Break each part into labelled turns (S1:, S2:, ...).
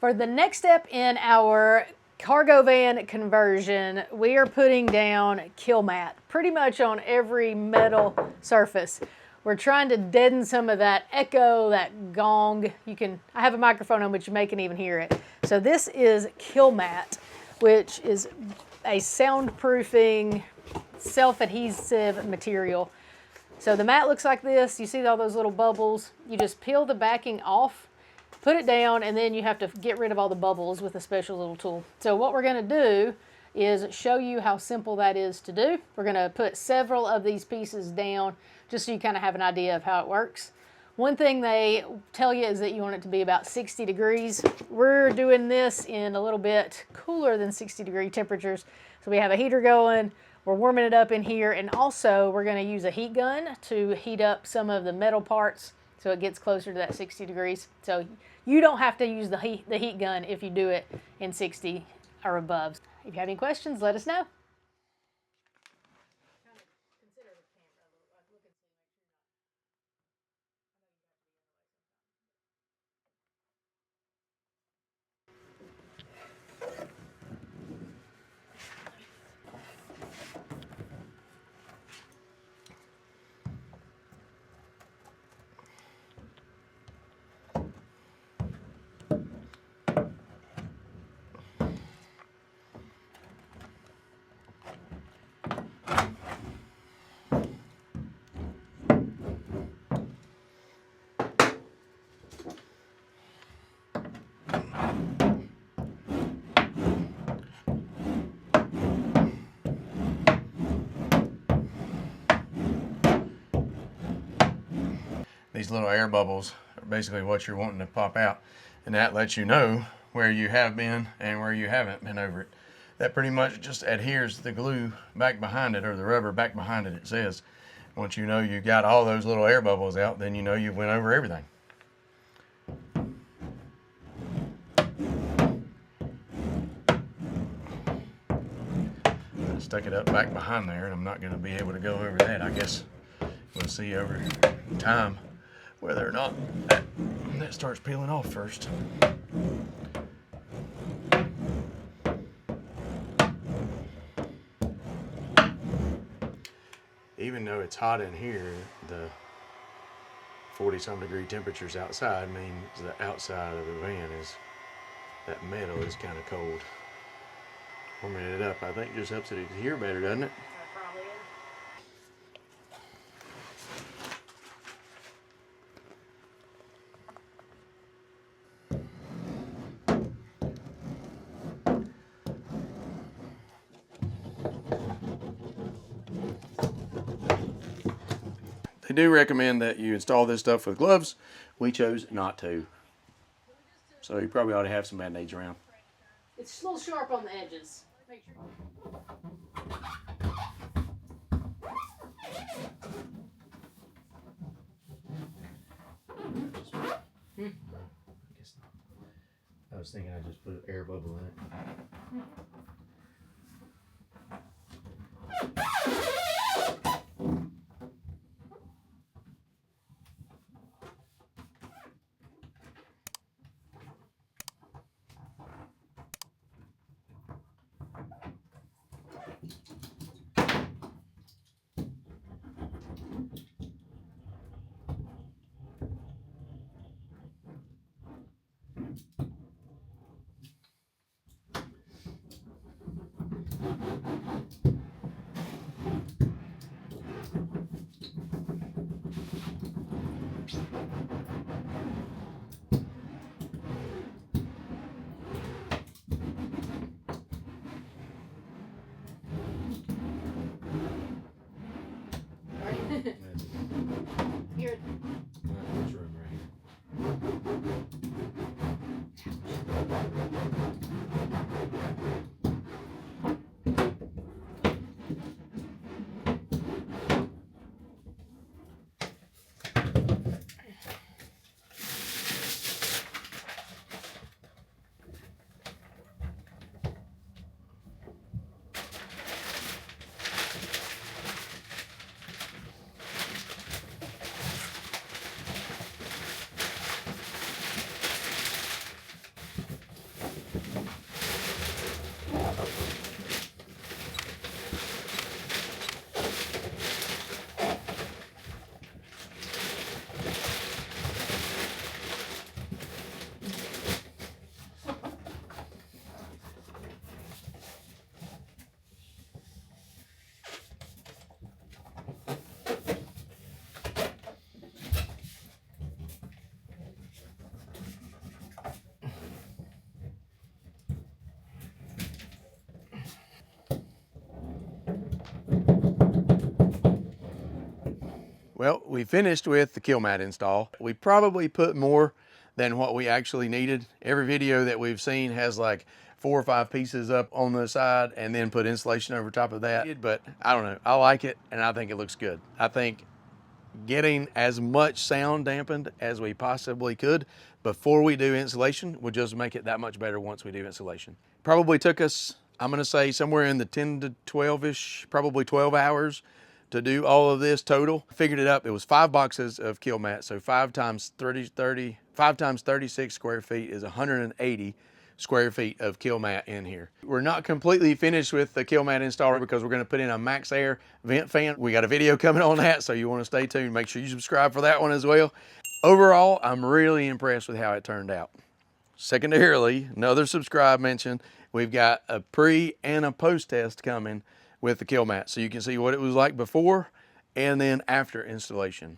S1: For the next step in our cargo van conversion, we are putting down Kilmat pretty much on every metal surface. We're trying to deaden some of that echo, that gong. I have a microphone on, but you may can even hear it. So this is Kilmat, which is a soundproofing, self-adhesive material. So the mat looks like this. You see all those little bubbles. You just peel the backing off, put it down, and then you have to get rid of all the bubbles with a special little tool. So what we're going to do is show you how simple that is to do. We're going to put several of these pieces down just so you kind of have an idea of how it works. One thing they tell you is that you want it to be about 60 degrees. We're doing this in a little bit cooler than 60-degree temperatures. So we have a heater going, we're warming it up in here, and also we're going to use a heat gun to heat up some of the metal parts so it gets closer to that 60 degrees. So you don't have to use the heat gun if you do it in 60 or above. If you have any questions, let us know.
S2: These little air bubbles are basically what you're wanting to pop out, and that lets you know where you have been and where you haven't been over it. That pretty much just adheres the glue back behind it, or the rubber back behind it, it says. Once you know you got all those little air bubbles out, then you know you went over everything. I stuck it up back behind there, and I'm not going to be able to go over that. I guess we'll see over time whether or not that starts peeling off first. Even though it's hot in here, the 40-some degree temperatures outside means the outside of the van that metal is kind of cold. Warming it up, I think, just helps it adhere better, doesn't it? They do recommend that you install this stuff with gloves. We chose not to. So you probably ought to have some band-aids around.
S1: It's a little sharp on the edges. Make sure.
S2: I guess not. I was thinking I just put an air bubble in it.
S1: Here.
S2: There's room right here. Well, we finished with the Kilmat install. We probably put more than what we actually needed. Every video that we've seen has like 4 or 5 pieces up on the side and then put insulation over top of that. But I don't know, I like it and I think it looks good. I think getting as much sound dampened as we possibly could before we do insulation will just make it that much better once we do insulation. Probably took us, I'm gonna say somewhere in the 10 to 12-ish, probably 12 hours to do all of this total. Figured it up, it was 5 boxes of Kilmat, so 5 times 36 square feet is 180 square feet of Kilmat in here. We're not completely finished with the Kilmat installer because we're gonna put in a max air vent fan. We got a video coming on that, so you wanna stay tuned. Make sure you subscribe for that one as well. Overall, I'm really impressed with how it turned out. Secondarily, another subscribe mention, we've got a pre and a post test coming with the Kilmat, so you can see what it was like before and then after installation.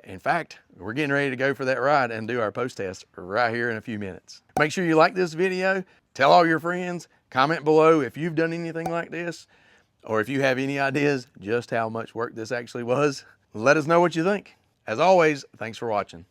S2: In fact, we're getting ready to go for that ride and do our post test right here in a few minutes. Make sure you like this video, tell all your friends, comment below if you've done anything like this, or if you have any ideas just how much work this actually was. Let us know what you think. As always, thanks for watching.